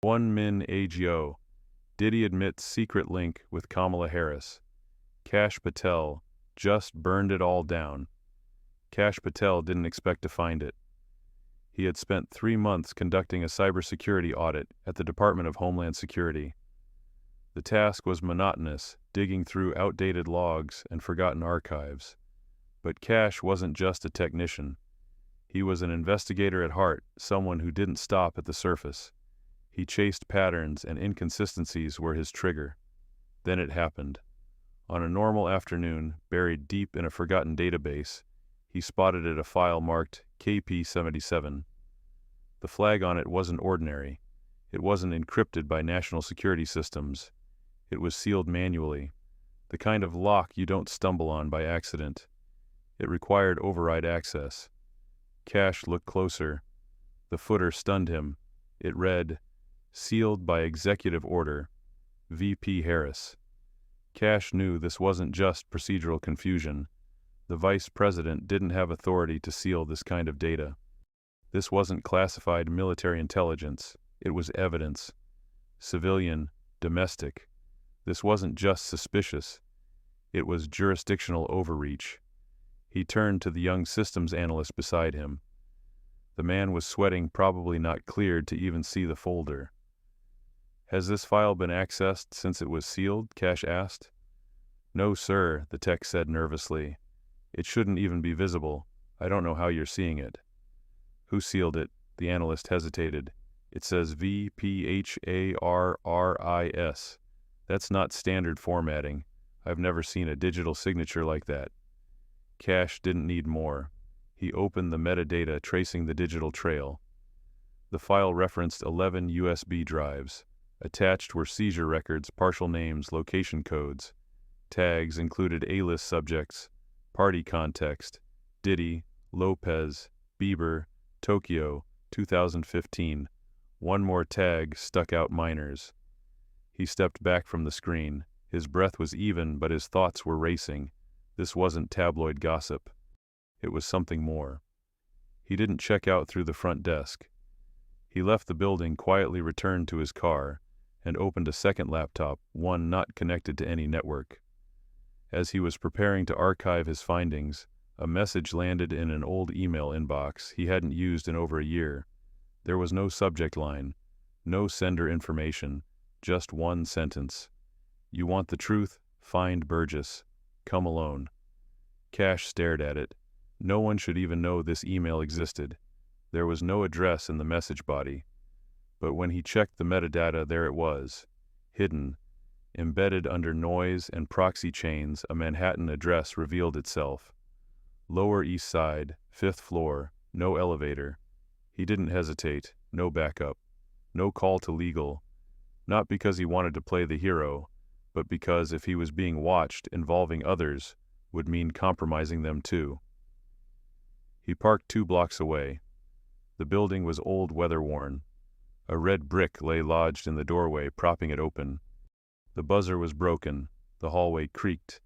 1 Min AGO. Diddy admits secret link with Kamala Harris. Kash Patel just burned it all down. Kash Patel didn't expect to find it. He had spent 3 months conducting a cybersecurity audit at the Department of Homeland Security. The task was monotonous, digging through outdated logs and forgotten archives. But Kash wasn't just a technician. He was an investigator at heart, someone who didn't stop at the surface. He chased patterns, and inconsistencies were his trigger. Then it happened. On a normal afternoon, buried deep in a forgotten database, he spotted a file marked KP77. The flag on it wasn't ordinary. It wasn't encrypted by national security systems. It was sealed manually, the kind of lock you don't stumble on by accident. It required override access. Kash looked closer. The footer stunned him. It read, "Sealed by executive order, VP Harris." Kash knew this wasn't just procedural confusion. The vice president didn't have authority to seal this kind of data. This wasn't classified military intelligence. It was evidence. Civilian, domestic. This wasn't just suspicious. It was jurisdictional overreach. He turned to the young systems analyst beside him. The man was sweating, probably not cleared to even see the folder. "Has this file been accessed since it was sealed?" Kash asked. "No, sir," the tech said nervously. "It shouldn't even be visible. I don't know how you're seeing it." "Who sealed it?" The analyst hesitated. "It says VPHARRIS. That's not standard formatting. I've never seen a digital signature like that." Kash didn't need more. He opened the metadata tracing the digital trail. The file referenced 11 USB drives. Attached were seizure records, partial names, location codes. Tags included A-list subjects, party context, Diddy, Lopez, Bieber, Tokyo, 2015. One more tag stuck out: minors. He stepped back from the screen. His breath was even, but his thoughts were racing. This wasn't tabloid gossip. It was something more. He didn't check out through the front desk. He left the building, quietly returned to his car, and opened a second laptop, one not connected to any network. As he was preparing to archive his findings, a message landed in an old email inbox he hadn't used in over a year. There was no subject line, no sender information, just one sentence. "You want the truth? Find Burgess. Come alone." Kash stared at it. No one should even know this email existed. There was no address in the message body. But when he checked the metadata, there it was, hidden. Embedded under noise and proxy chains, a Manhattan address revealed itself. Lower East Side, 5th floor, no elevator. He didn't hesitate, no backup, no call to legal. Not because he wanted to play the hero, but because if he was being watched, involving others would mean compromising them too. He parked 2 blocks away. The building was old, weather-worn. A red brick lay lodged in the doorway, propping it open. The buzzer was broken. The hallway creaked.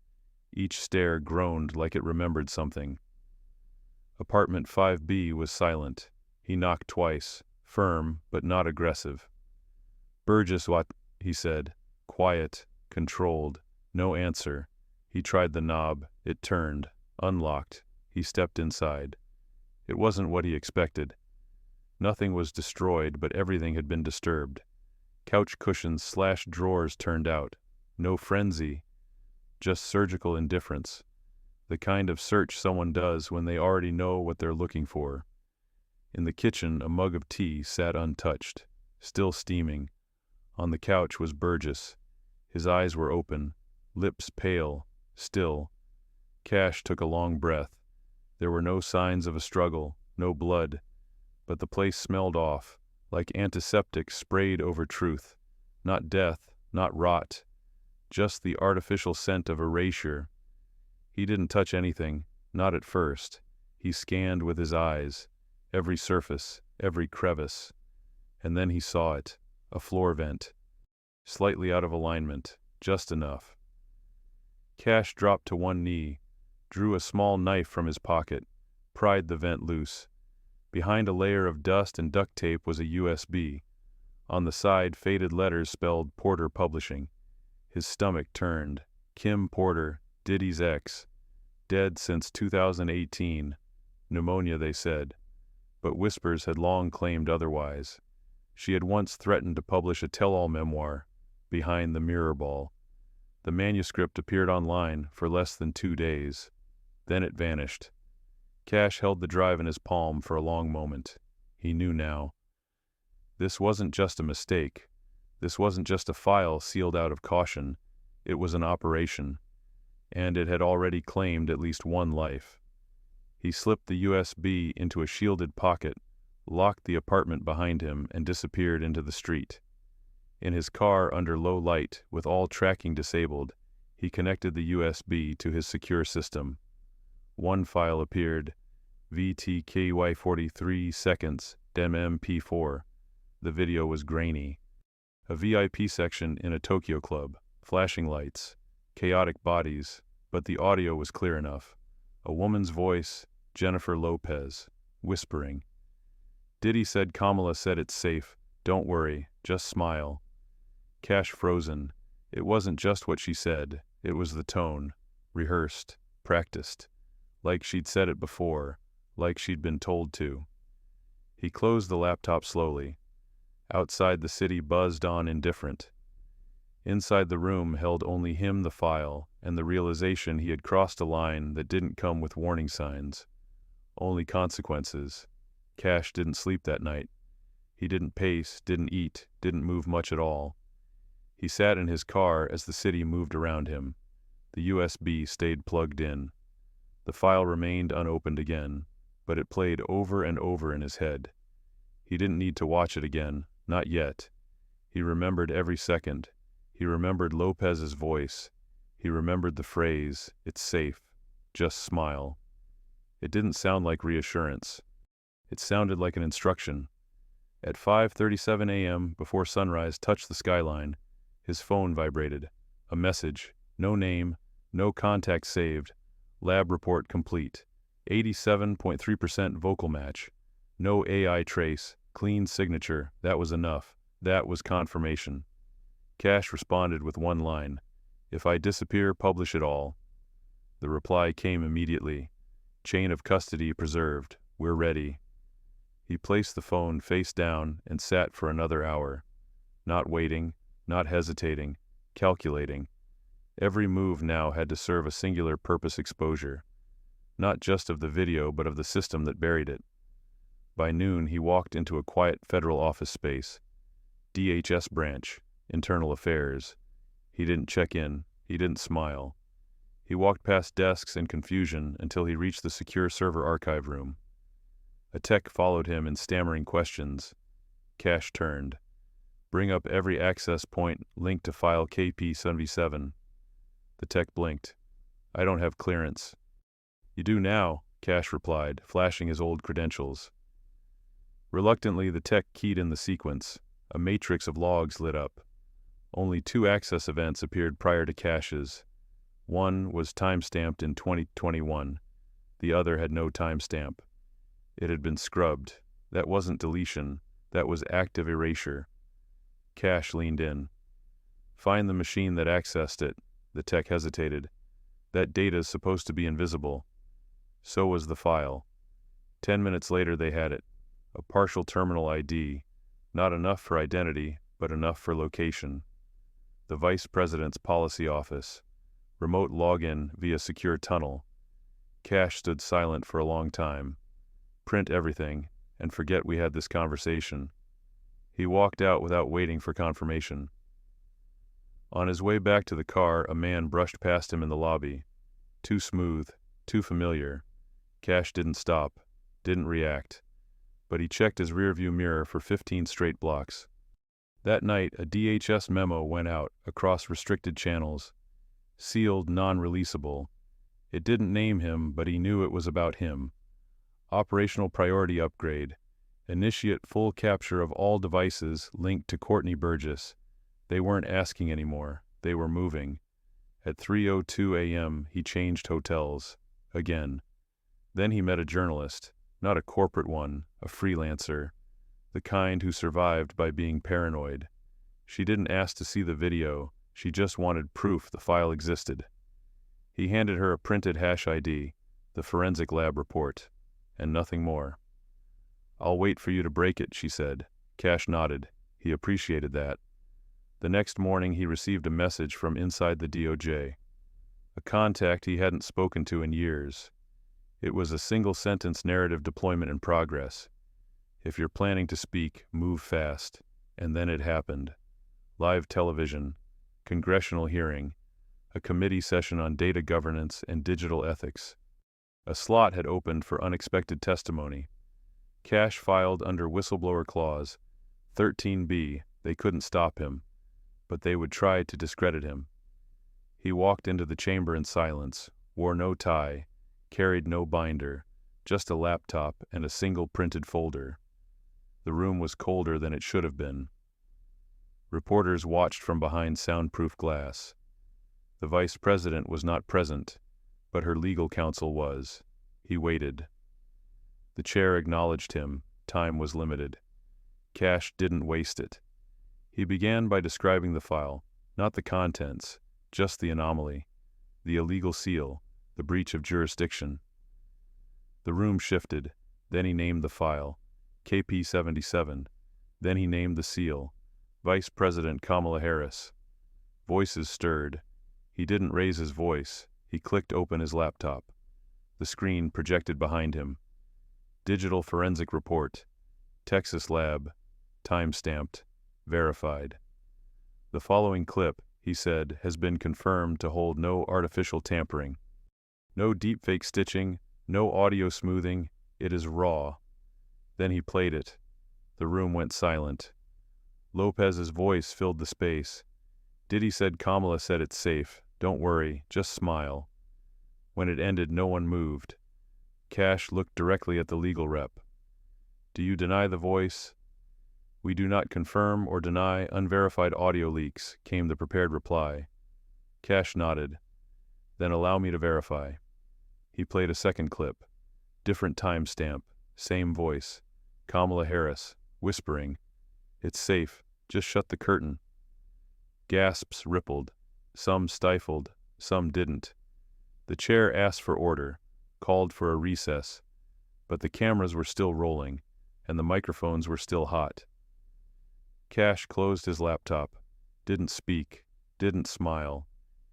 Each stair groaned like it remembered something. Apartment 5B was silent. He knocked twice, firm but not aggressive. "Burgess, what?" he said. Quiet, controlled, no answer. He tried the knob. It turned, unlocked. He stepped inside. It wasn't what he expected. Nothing was destroyed, but everything had been disturbed. Couch cushions, slashed drawers turned out. No frenzy, just surgical indifference. The kind of search someone does when they already know what they're looking for. In the kitchen, a mug of tea sat untouched, still steaming. On the couch was Burgess. His eyes were open, lips pale, still. Kash took a long breath. There were no signs of a struggle, no blood, but the place smelled off, like antiseptic sprayed over truth. Not death, not rot, just the artificial scent of erasure. He didn't touch anything, not at first. He scanned with his eyes, every surface, every crevice. And then he saw it, a floor vent. Slightly out of alignment, just enough. Kash dropped to one knee, drew a small knife from his pocket, pried the vent loose. Behind a layer of dust and duct tape was a USB. On the side, faded letters spelled Porter Publishing. His stomach turned. Kim Porter, Diddy's ex. Dead since 2018. Pneumonia, they said. But whispers had long claimed otherwise. She had once threatened to publish a tell-all memoir, Behind the Mirror Ball. The manuscript appeared online for less than 2 days. Then it vanished. Kash held the drive in his palm for a long moment. He knew now. This wasn't just a mistake. This wasn't just a file sealed out of caution. It was an operation. And it had already claimed at least one life. He slipped the USB into a shielded pocket, locked the apartment behind him, and disappeared into the street. In his car under low light, with all tracking disabled, he connected the USB to his secure system. One file appeared, VTKY 43 seconds, DEM-MP4. The video was grainy. A VIP section in a Tokyo club, flashing lights, chaotic bodies, but the audio was clear enough. A woman's voice, Jennifer Lopez, whispering. Diddy said Kamala said it's safe. Don't worry, just smile. Kash frozen. It wasn't just what she said, it was the tone. Rehearsed, practiced. Like she'd said it before, like she'd been told to. He closed the laptop slowly. Outside, the city buzzed on indifferent. Inside, the room held only him, the file, and the realization he had crossed a line that didn't come with warning signs. Only consequences. Kash didn't sleep that night. He didn't pace, didn't eat, didn't move much at all. He sat in his car as the city moved around him. The USB stayed plugged in. The file remained unopened again, but it played over and over in his head. He didn't need to watch it again, not yet. He remembered every second. He remembered Lopez's voice. He remembered the phrase, "It's safe. Just smile." It didn't sound like reassurance. It sounded like an instruction. At 5:37 a.m., before sunrise touched the skyline, his phone vibrated. A message. No name. No contact saved. Lab report complete. 87.3% vocal match. No AI trace. Clean signature. That was enough. That was confirmation. Kash responded with one line. If I disappear, publish it all. The reply came immediately. Chain of custody preserved. We're ready. He placed the phone face down and sat for another hour. Not waiting, not hesitating, calculating. Every move now had to serve a singular purpose: exposure. Not just of the video, but of the system that buried it. By noon, he walked into a quiet federal office space. DHS branch, internal affairs. He didn't check in. He didn't smile. He walked past desks in confusion until he reached the secure server archive room. A tech followed him in stammering questions. Kash turned. Bring up every access point linked to file KP77. The tech blinked. I don't have clearance. You do now, Kash replied, flashing his old credentials. Reluctantly, the tech keyed in the sequence. A matrix of logs lit up. Only 2 access events appeared prior to Kash's. One was time-stamped in 2021. The other had no timestamp. It had been scrubbed. That wasn't deletion. That was active erasure. Kash leaned in. Find the machine that accessed it. The tech hesitated. That data is supposed to be invisible. So was the file. 10 minutes later, they had it. A partial terminal ID. Not enough for identity, but enough for location. The Vice President's policy office. Remote login via secure tunnel. Kash stood silent for a long time. Print everything, and forget we had this conversation. He walked out without waiting for confirmation. On his way back to the car, a man brushed past him in the lobby. Too smooth, too familiar. Kash didn't stop, didn't react. But he checked his rearview mirror for 15 straight blocks. That night, a DHS memo went out across restricted channels. Sealed, non-releasable. It didn't name him, but he knew it was about him. Operational priority upgrade. Initiate full capture of all devices linked to Courtney Burgess. They weren't asking anymore. They were moving. At 3:02 a.m., he changed hotels. Again. Then he met a journalist. Not a corporate one, a freelancer. the kind who survived by being paranoid. She didn't ask to see the video, she just wanted proof the file existed. He handed her a printed hash ID, the forensic lab report, and nothing more. "I'll wait for you to break it," she said. Kash nodded. He appreciated that. The next morning he received a message from inside the DOJ. A contact he hadn't spoken to in years. It was a single-sentence narrative deployment in progress. "If you're planning to speak, move fast." And then it happened. Live television, congressional hearing, a committee session on data governance and digital ethics. A slot had opened for unexpected testimony. Kash filed under whistleblower clause 13B. They couldn't stop him, but they would try to discredit him. He walked into the chamber in silence, wore no tie, carried no binder, just a laptop and a single printed folder. The room was colder than it should have been. Reporters watched from behind soundproof glass. The vice president was not present, but her legal counsel was. He waited. The chair acknowledged him. Time was limited. Kash didn't waste it. He began by describing the file, not the contents, just the anomaly, the illegal seal, the breach of jurisdiction. The room shifted. Then he named the file, KP-77. Then he named the seal, Vice President Kamala Harris. Voices stirred. He didn't raise his voice. He clicked open his laptop. The screen projected behind him. Digital forensic report. Texas lab. Time-stamped. Verified. "The following clip," he said, "has been confirmed to hold no artificial tampering. No deepfake stitching, no audio smoothing. It is raw." Then he played it. The room went silent. Lopez's voice filled the space. Diddy said Kamala said it's safe. Don't worry, just smile. When it ended, no one moved. Kash looked directly at the legal rep. "Do you deny the voice?" "We do not confirm or deny unverified audio leaks," came the prepared reply. Kash nodded. "Then allow me to verify." He played a second clip. Different timestamp, same voice. Kamala Harris, whispering, "It's safe, just shut the curtain." Gasps rippled. Some stifled, some didn't. The chair asked for order, called for a recess, but the cameras were still rolling, and the microphones were still hot. Kash closed his laptop, didn't speak, didn't smile.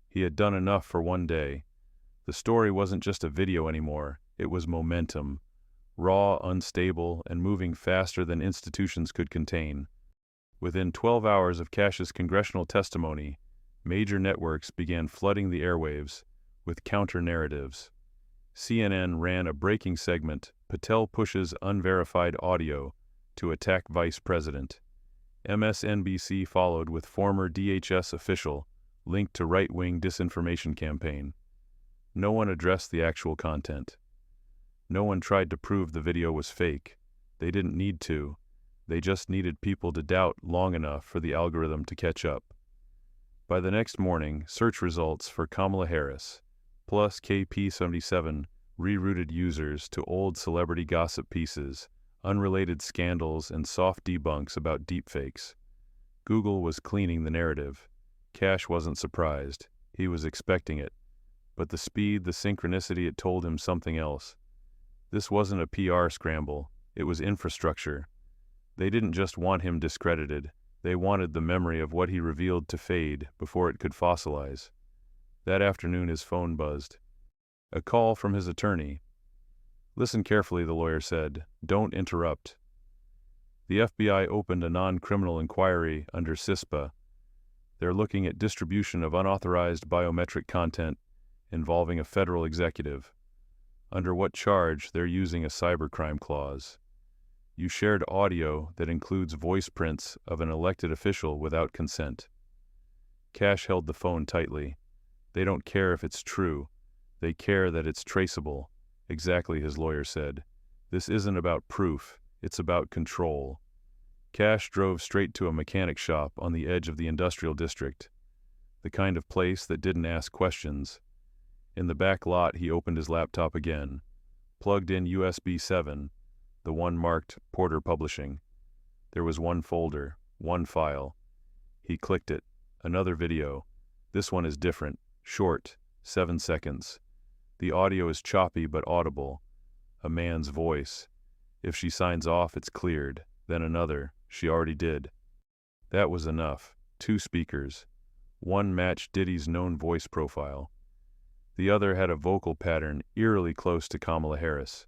He had done enough for one day. The story wasn't just a video anymore, it was momentum, raw, unstable, and moving faster than institutions could contain. Within 12 hours of Kash's congressional testimony, major networks began flooding the airwaves with counter-narratives. CNN ran a breaking segment, "Patel pushes unverified audio to attack vice president." MSNBC followed with former DHS official linked to right-wing disinformation campaign. No one addressed the actual content. No one tried to prove the video was fake. They didn't need to. They just needed people to doubt long enough for the algorithm to catch up. By the next morning, search results for Kamala Harris, plus KP-77, rerouted users to old celebrity gossip pieces, unrelated scandals, and soft debunks about deepfakes. Google was cleaning the narrative. Kash wasn't surprised. He was expecting it. But the speed, the synchronicity, it told him something else. This wasn't a PR scramble. It was infrastructure. They didn't just want him discredited. They wanted the memory of what he revealed to fade before it could fossilize. That afternoon his phone buzzed. A call from his attorney. "Listen carefully," the lawyer said. "Don't interrupt." The FBI opened a non-criminal inquiry under CISPA. They're looking at distribution of unauthorized biometric content involving a federal executive. Under what charge? They're using a cybercrime clause. You shared audio that includes voice prints of an elected official without consent. Kash held the phone tightly. They don't care if it's true. They care that it's traceable. Exactly, his lawyer said. This isn't about proof. It's about control. Kash drove straight to a mechanic shop on the edge of the industrial district. The kind of place that didn't ask questions. In the back lot, he opened his laptop again. Plugged in USB 7. The one marked Porter Publishing. There was one folder, one file. He clicked it. Another video. This one is different. Short. 7 seconds. The audio is choppy but audible. A man's voice. If she signs off, it's cleared. Then another. She already did. That was enough. 2 speakers. One matched Diddy's known voice profile. The other had a vocal pattern eerily close to Kamala Harris.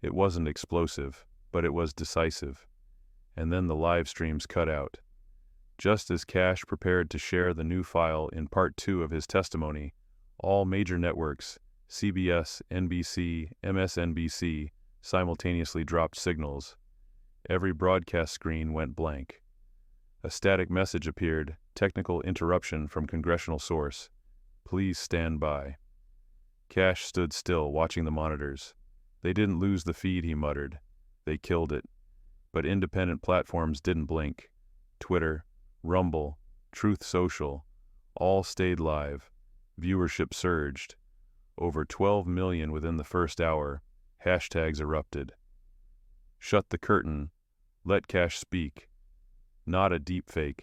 It wasn't explosive, but it was decisive. And then the live streams cut out. Just as Kash prepared to share the new file in part 2 of his testimony, all major networks, CBS, NBC, MSNBC, simultaneously dropped signals. Every broadcast screen went blank. A static message appeared, technical interruption from congressional source. Please stand by. Kash stood still, watching the monitors. They didn't lose the feed, he muttered. They killed it. But independent platforms didn't blink. Twitter, Rumble, Truth Social, all stayed live. Viewership surged. Over 12 million within the first hour. Hashtags erupted. Shut the curtain. Let Kash speak. Not a deepfake.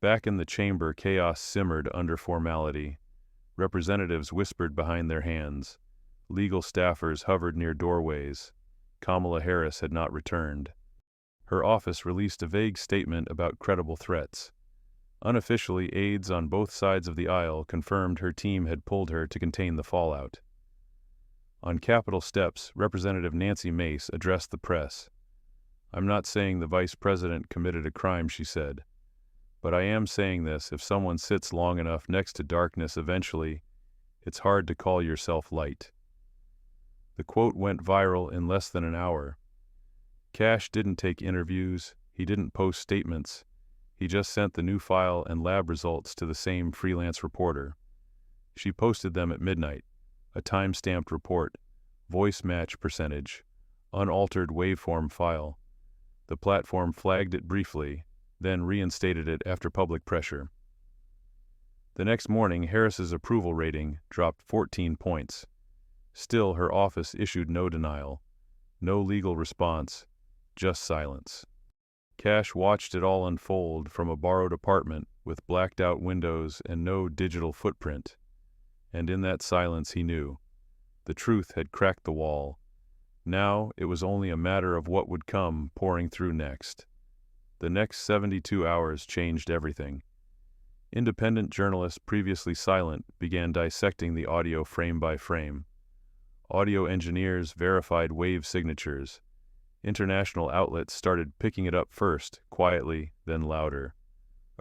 Back in the chamber, chaos simmered under formality. Representatives whispered behind their hands. Legal staffers hovered near doorways. Kamala Harris had not returned. Her office released a vague statement about credible threats. Unofficially, aides on both sides of the aisle confirmed her team had pulled her to contain the fallout. On Capitol steps, Representative Nancy Mace addressed the press. I'm not saying the vice president committed a crime, she said. But I am saying this: if someone sits long enough next to darkness, eventually, it's hard to call yourself light. The quote went viral in less than an hour. Kash didn't take interviews, he didn't post statements. He just sent the new file and lab results to the same freelance reporter. She posted them at midnight. A time-stamped report, voice match percentage, unaltered waveform file. The platform flagged it briefly, then reinstated it after public pressure. The next morning, Harris's approval rating dropped 14 points. Still, her office issued no denial, no legal response, just silence. Kash watched it all unfold from a borrowed apartment with blacked-out windows and no digital footprint. And in that silence he knew. The truth had cracked the wall. Now it was only a matter of what would come pouring through next. The next 72 hours changed everything. Independent journalists, previously silent, began dissecting the audio frame by frame. Audio engineers verified wave signatures. International outlets started picking it up first, quietly, then louder.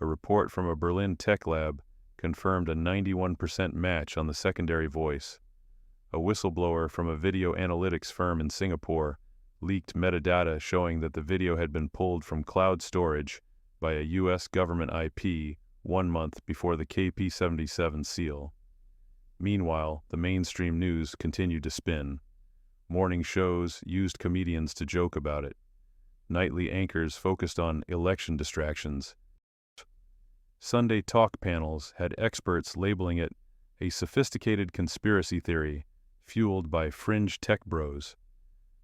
A report from a Berlin tech lab confirmed a 91% match on the secondary voice. A whistleblower from a video analytics firm in Singapore leaked metadata showing that the video had been pulled from cloud storage by a U.S. government IP 1 month before the KP77 seal. Meanwhile, the mainstream news continued to spin. Morning shows used comedians to joke about it. Nightly anchors focused on election distractions. Sunday talk panels had experts labeling it a sophisticated conspiracy theory fueled by fringe tech bros.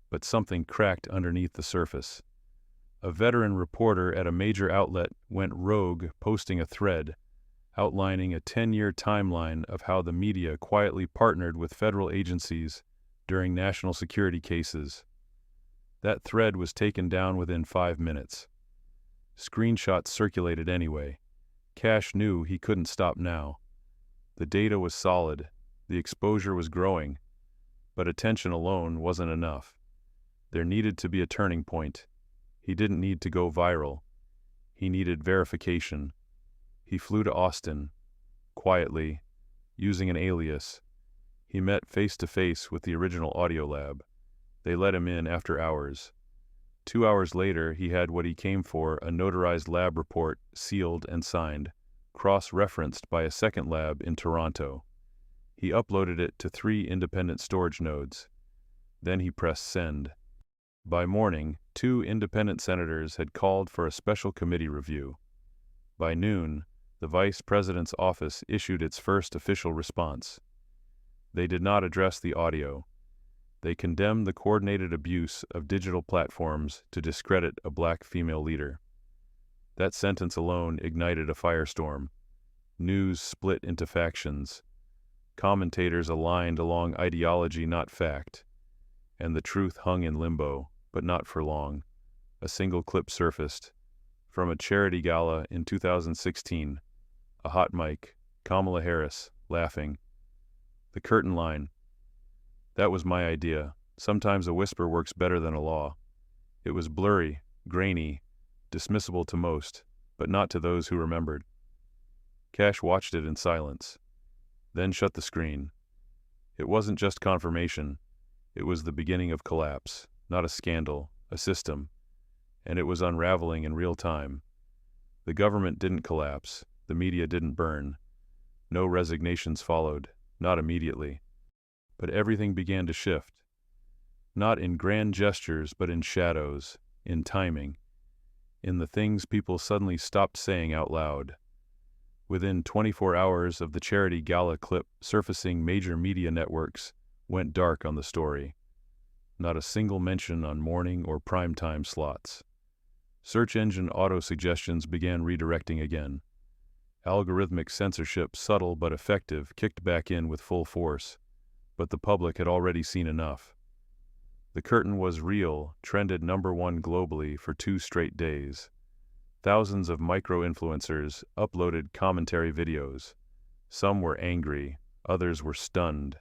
But something cracked underneath the surface. A veteran reporter at a major outlet went rogue, posting a thread outlining a 10-year timeline of how the media quietly partnered with federal agencies during national security cases. That thread was taken down within 5 minutes. Screenshots circulated anyway. Kash knew he couldn't stop now. The data was solid, the exposure was growing, but attention alone wasn't enough. There needed to be a turning point. He didn't need to go viral. He needed verification. He flew to Austin, quietly, using an alias. He met face-to-face with the original audio lab. They let him in after hours. 2 hours later, he had what he came for, a notarized lab report, sealed and signed, cross-referenced by a second lab in Toronto. He uploaded it to 3 independent storage nodes. Then he pressed send. By morning, 2 independent senators had called for a special committee review. By noon, the vice president's office issued its first official response. They did not address the audio. They condemned the coordinated abuse of digital platforms to discredit a black female leader. That sentence alone ignited a firestorm. News split into factions. Commentators aligned along ideology, not fact. And the truth hung in limbo, but not for long. A single clip surfaced. From a charity gala in 2016. A hot mic, Kamala Harris, laughing. The curtain line. That was my idea. Sometimes a whisper works better than a law. It was blurry, grainy, dismissible to most, but not to those who remembered. Kash watched it in silence, then shut the screen. It wasn't just confirmation. It was the beginning of collapse, not a scandal, a system, and it was unraveling in real time. The government didn't collapse. The media didn't burn. No resignations followed, not immediately. But everything began to shift. Not in grand gestures, but in shadows, in timing, in the things people suddenly stopped saying out loud. Within 24 hours of the charity gala clip surfacing, major media networks went dark on the story. Not a single mention on morning or primetime slots. Search engine auto-suggestions began redirecting again. Algorithmic censorship, subtle but effective, kicked back in with full force, but the public had already seen enough. The curtain was real, trended #1 globally for 2 straight days. Thousands of micro-influencers uploaded commentary videos. Some were angry, others were stunned.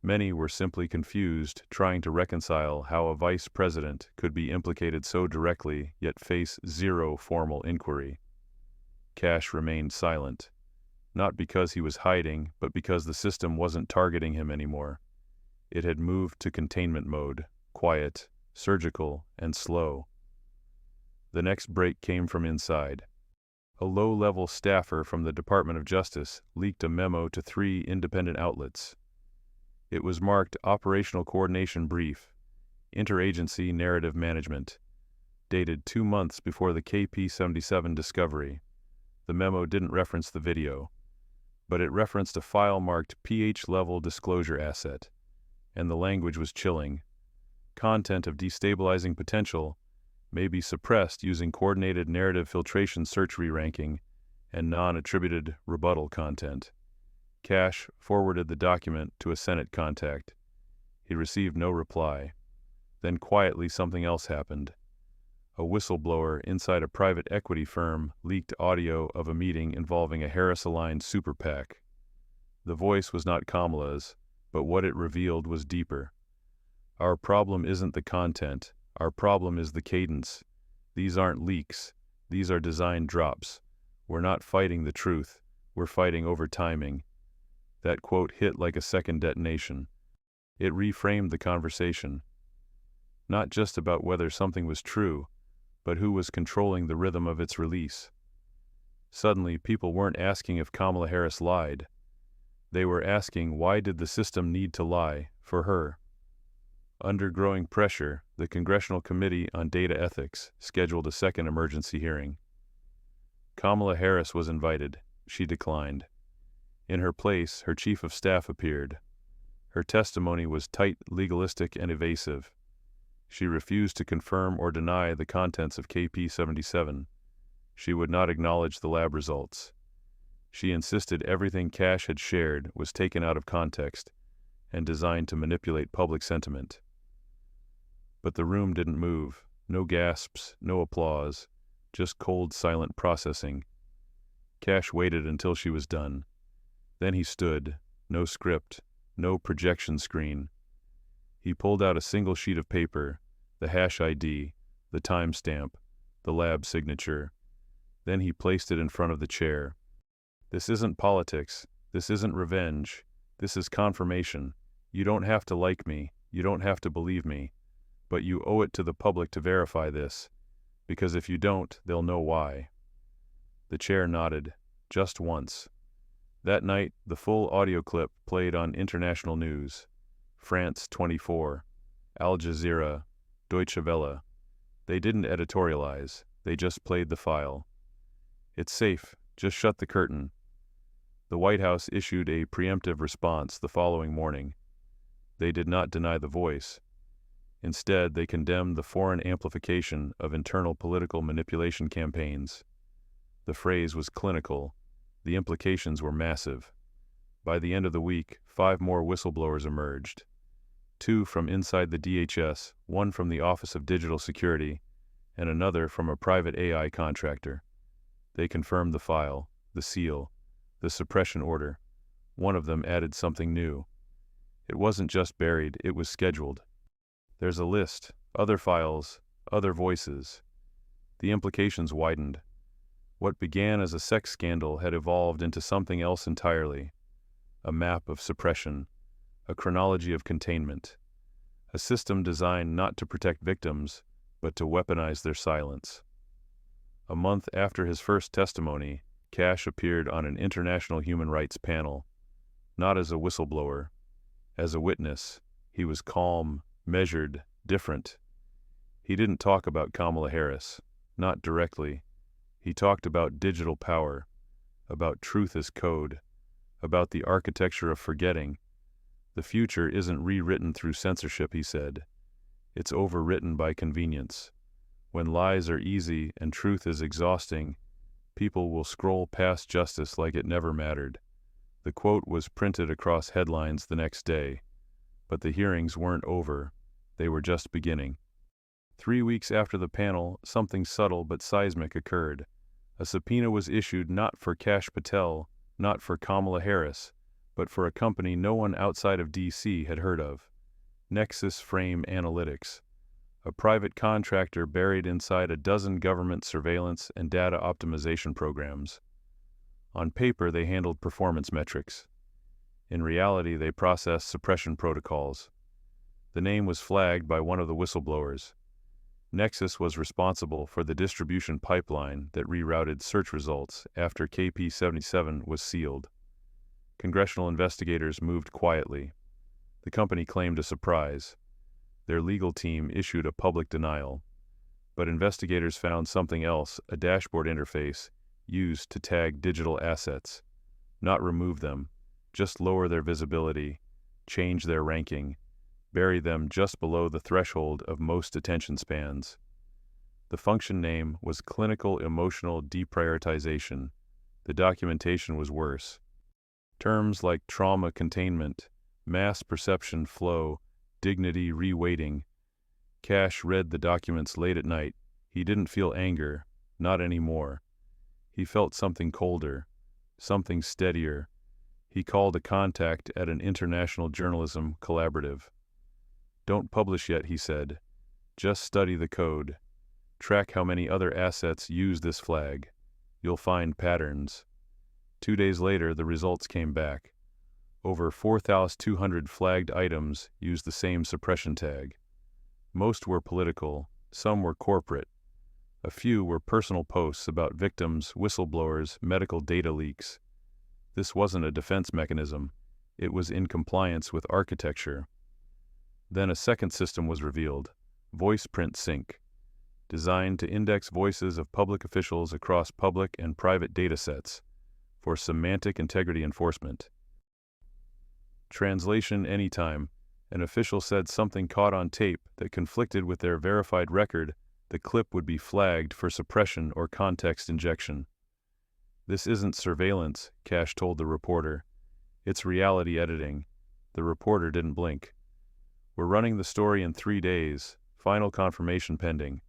Many were simply confused, trying to reconcile how a vice president could be implicated so directly yet face zero formal inquiry. Kash remained silent, not because he was hiding, but because the system wasn't targeting him anymore. It had moved to containment mode, quiet, surgical, and slow. The next break came from inside. A low-level staffer from the Department of Justice leaked a memo to 3 independent outlets. It was marked Operational Coordination Brief, Interagency Narrative Management, dated 2 months before the KP-77 discovery. The memo didn't reference the video, but it referenced a file marked PH-level disclosure asset, and the language was chilling. Content of destabilizing potential may be suppressed using coordinated narrative filtration, search re-ranking, and non-attributed rebuttal content. Kash forwarded the document to a Senate contact. He received no reply. Then quietly something else happened. A whistleblower inside a private equity firm leaked audio of a meeting involving a Harris-aligned super PAC. The voice was not Kamala's, but what it revealed was deeper. Our problem isn't the content. Our problem is the cadence. These aren't leaks. These are design drops. We're not fighting the truth. We're fighting over timing. That quote hit like a second detonation. It reframed the conversation. Not just about whether something was true, but who was controlling the rhythm of its release. Suddenly, people weren't asking if Kamala Harris lied. They were asking, why did the system need to lie for her? Under growing pressure, the Congressional Committee on Data Ethics scheduled a second emergency hearing. Kamala Harris was invited. She declined. In her place, her chief of staff appeared. Her testimony was tight, legalistic, and evasive. She refused to confirm or deny the contents of KP-77. She would not acknowledge the lab results. She insisted everything Kash had shared was taken out of context and designed to manipulate public sentiment. But the room didn't move. No gasps, no applause, just cold, silent processing. Kash waited until she was done. Then he stood, no script, no projection screen. He pulled out a single sheet of paper, the hash ID, the timestamp, the lab signature. Then he placed it in front of the chair. This isn't politics. This isn't revenge. This is confirmation. You don't have to like me. You don't have to believe me. But you owe it to the public to verify this, because if you don't, they'll know why. The chair nodded, just once. That night, the full audio clip played on international news. France 24, Al Jazeera, Deutsche Welle. They didn't editorialize, they just played the file. It's safe, just shut the curtain. The White House issued a preemptive response the following morning. They did not deny the voice. Instead, they condemned the foreign amplification of internal political manipulation campaigns. The phrase was clinical. The implications were massive. By the end of the week, 5 more whistleblowers emerged. 2 from inside the DHS, 1 from the Office of Digital Security, and another from a private AI contractor. They confirmed the file, the seal, the suppression order. One of them added something new. It wasn't just buried, it was scheduled. There's a list, other files, other voices. The implications widened. What began as a sex scandal had evolved into something else entirely. A map of suppression, a chronology of containment, a system designed not to protect victims, but to weaponize their silence. A month after his first testimony, Kash appeared on an international human rights panel. Not as a whistleblower. As a witness, he was calm, measured, different. He didn't talk about Kamala Harris, not directly. He talked about digital power, about truth as code, about the architecture of forgetting. The future isn't rewritten through censorship, he said. It's overwritten by convenience. When lies are easy and truth is exhausting, people will scroll past justice like it never mattered. The quote was printed across headlines the next day. But the hearings weren't over. They were just beginning. 3 weeks after the panel, something subtle but seismic occurred. A subpoena was issued not for Kash Patel, not for Kamala Harris, but for a company no one outside of D.C. had heard of. Nexus Frame Analytics, a private contractor buried inside a dozen government surveillance and data optimization programs. On paper, they handled performance metrics. In reality, they processed suppression protocols. The name was flagged by one of the whistleblowers. Nexus was responsible for the distribution pipeline that rerouted search results after KP77 was sealed. Congressional investigators moved quietly. The company claimed a surprise. Their legal team issued a public denial. But investigators found something else, a dashboard interface used to tag digital assets. Not remove them, just lower their visibility, change their ranking, bury them just below the threshold of most attention spans. The function name was clinical emotional deprioritization. The documentation was worse. Terms like trauma containment, mass perception flow, dignity reweighting. Kash read the documents late at night. He didn't feel anger, not anymore. He felt something colder, something steadier. He called a contact at an international journalism collaborative. "Don't publish yet," he said. "Just study the code. Track how many other assets use this flag. You'll find patterns." 2 days later, the results came back. Over 4,200 flagged items used the same suppression tag. Most were political, some were corporate. A few were personal posts about victims, whistleblowers, medical data leaks. This wasn't a defense mechanism. It was in compliance with architecture. Then a second system was revealed, Voice Print Sync, designed to index voices of public officials across public and private datasets for semantic integrity enforcement. Translation anytime. An official said something caught on tape that conflicted with their verified record, the clip would be flagged for suppression or context injection. "This isn't surveillance," Kash told the reporter. "It's reality editing." The reporter didn't blink. "We're running the story in 3 days, final confirmation pending."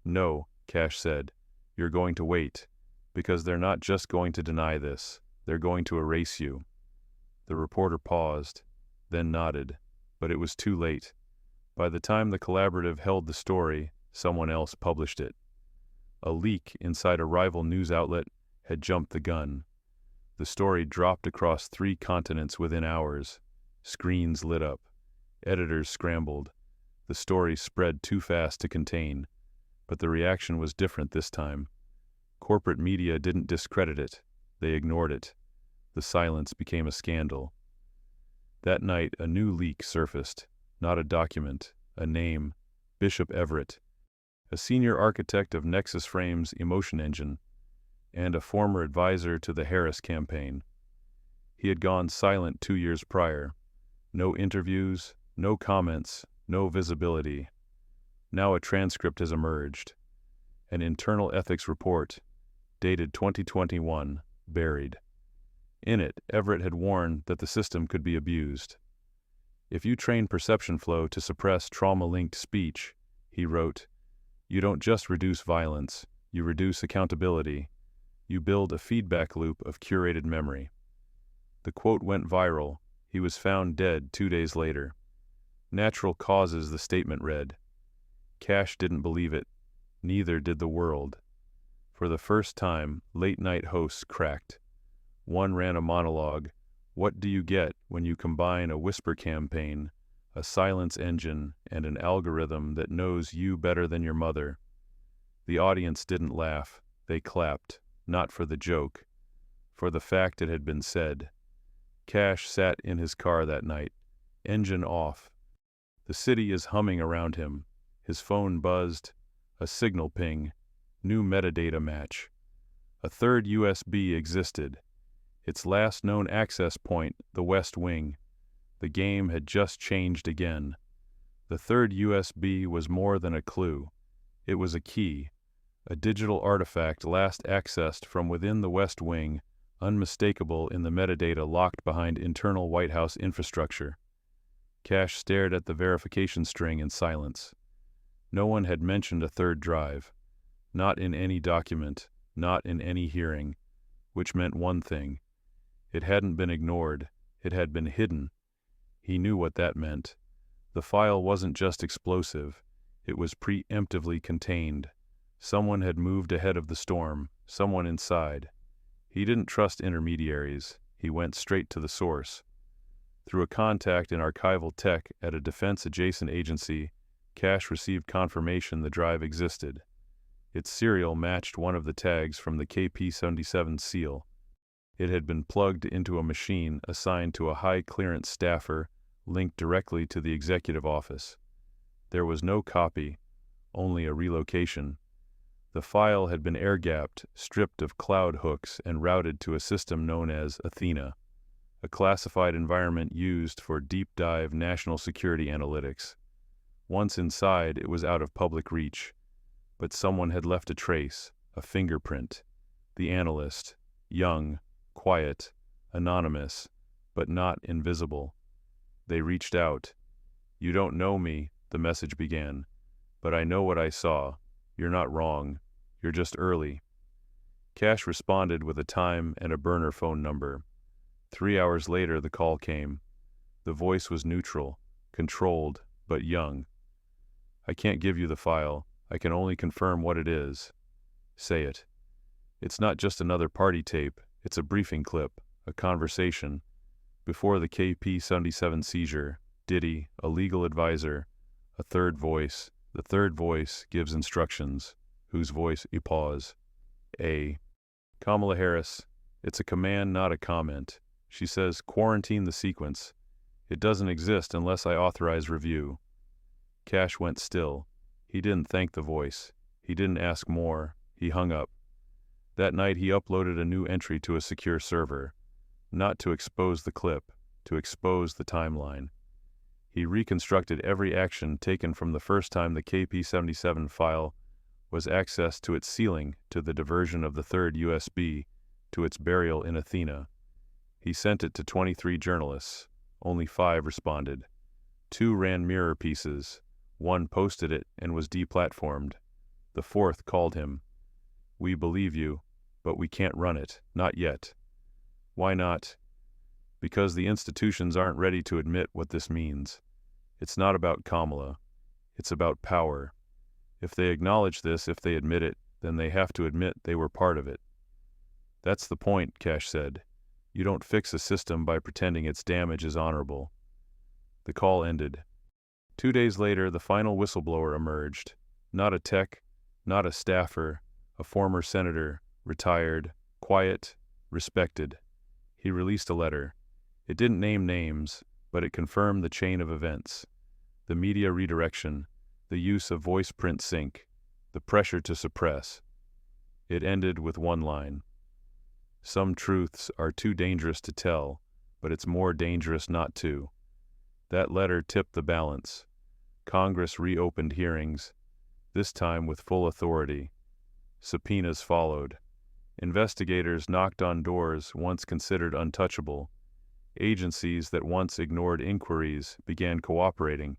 "No," Kash said. "You're going to wait. Because they're not just going to deny this. They're going to erase you." The reporter paused, then nodded. But it was too late. By the time the collaborative held the story, someone else published it. A leak inside a rival news outlet had jumped the gun. The story dropped across 3 continents within hours. Screens lit up. Editors scrambled. The story spread too fast to contain. But the reaction was different this time. Corporate media didn't discredit it. They ignored it. The silence became a scandal. That night, a new leak surfaced. Not a document, a name. Bishop Everett, a senior architect of Nexus Frame's emotion engine, and a former advisor to the Harris campaign. He had gone silent 2 years prior. No interviews, no comments, no visibility. Now a transcript has emerged. An internal ethics report, dated 2021, buried. In it, Everett had warned that the system could be abused. If you train perception flow to suppress trauma-linked speech, he wrote, you don't just reduce violence, you reduce accountability. You build a feedback loop of curated memory. The quote went viral. He was found dead 2 days later. Natural causes, the statement read. Kash didn't believe it. Neither did the world. For the first time, late-night hosts cracked. One ran a monologue. What do you get when you combine a whisper campaign, a silence engine, and an algorithm that knows you better than your mother? The audience didn't laugh. They clapped, not for the joke, for the fact it had been said. Kash sat in his car that night, engine off. The city is humming around him. His phone buzzed. A signal ping. New metadata match. A third USB existed. Its last known access point, the West Wing. The game had just changed again. The third USB was more than a clue. It was a key, a digital artifact last accessed from within the West Wing, unmistakable in the metadata locked behind internal White House infrastructure. Kash stared at the verification string in silence. No one had mentioned a third drive. Not in any document, not in any hearing, which meant one thing. It hadn't been ignored, it had been hidden. He knew what that meant. The file wasn't just explosive, it was preemptively contained. Someone had moved ahead of the storm, someone inside. He didn't trust intermediaries, he went straight to the source. Through a contact in archival tech at a defense-adjacent agency, Kash received confirmation the drive existed. Its serial matched one of the tags from the KP-77 seal. It had been plugged into a machine assigned to a high-clearance staffer linked directly to the executive office. There was no copy, only a relocation. The file had been air-gapped, stripped of cloud hooks, and routed to a system known as Athena, a classified environment used for deep-dive national security analytics. Once inside, it was out of public reach. But someone had left a trace, a fingerprint. The analyst, young, quiet, anonymous, but not invisible. They reached out. You don't know me, the message began, but I know what I saw. You're not wrong. You're just early. Kash responded with a time and a burner phone number. 3 hours later, the call came. The voice was neutral, controlled, but young. I can't give you the file. I can only confirm what it is. Say it. It's not just another party tape. It's a briefing clip, a conversation. Before the KP-77 seizure, Diddy, a legal advisor, a third voice. The third voice gives instructions. Whose voice? You pause. A. Kamala Harris. It's a command, not a comment. She says, quarantine the sequence. It doesn't exist unless I authorize review. Kash went still. He didn't thank the voice. He didn't ask more. He hung up. That night he uploaded a new entry to a secure server. Not to expose the clip, to expose the timeline. He reconstructed every action taken from the first time the KP-77 file was accessed to its sealing, to the diversion of the third USB, to its burial in Athena. He sent it to 23 journalists. Only 5 responded. 2 ran mirror pieces. 1 posted it and was deplatformed. The 4th called him. We believe you, but we can't run it, not yet. Why not? Because the institutions aren't ready to admit what this means. It's not about Kamala. It's about power. If they acknowledge this, if they admit it, then they have to admit they were part of it. That's the point, Kash said. You don't fix a system by pretending its damage is honorable. The call ended. 2 days later, the final whistleblower emerged. Not a tech, not a staffer, a former senator, retired, quiet, respected. He released a letter. It didn't name names, but it confirmed the chain of events. The media redirection, the use of voice print sync, the pressure to suppress. It ended with one line. Some truths are too dangerous to tell, but it's more dangerous not to. That letter tipped the balance. Congress reopened hearings, this time with full authority. Subpoenas followed. Investigators knocked on doors once considered untouchable. Agencies that once ignored inquiries began cooperating.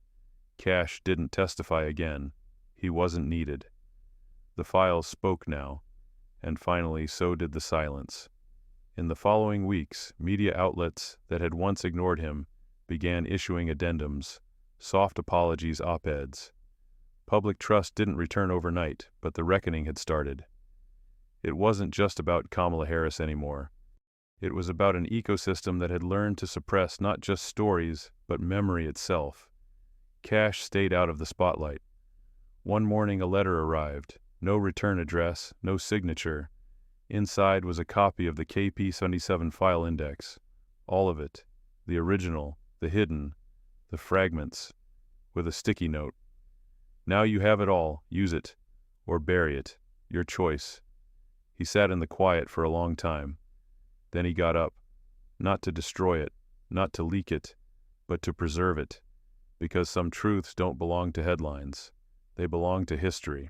Kash didn't testify again. He wasn't needed. The files spoke now, and finally so did the silence. In the following weeks, media outlets that had once ignored him began issuing addendums, soft apologies op-eds. Public trust didn't return overnight, but the reckoning had started. It wasn't just about Kamala Harris anymore. It was about an ecosystem that had learned to suppress not just stories, but memory itself. Kash stayed out of the spotlight. One morning a letter arrived, no return address, no signature. Inside was a copy of the KP77 file index. All of it. The original, the hidden, the fragments, with a sticky note. Now you have it all, use it, or bury it, your choice. He sat in the quiet for a long time. Then he got up, not to destroy it, not to leak it, but to preserve it, because some truths don't belong to headlines. They belong to history.